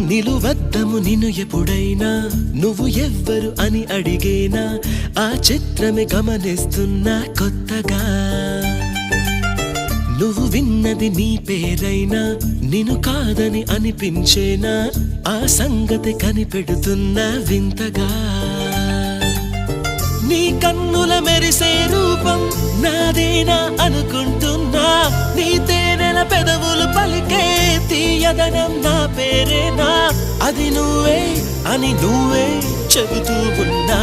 నిలువద్దము నిన్ను ఎప్పుడైనా నువ్వు ఎవ్వరు అని అడిగేనా ఆ చిత్రమే గమనిస్తున్నా కొత్తగా నువ్వు విన్నది నీ పేరైనా నిన్ను కాదని అనిపించేనా ఆ సంగతి కనిపెడుతున్నా వింతగా నీ కన్నుల మెరిసే రూపం నాదేనా అనుకుంటున్నా నీ తేనెల పెదవులు పలికే తీయదనం నా పేరేనా అది నువ్వే అని నువ్వే చెబుతూ ఉన్నా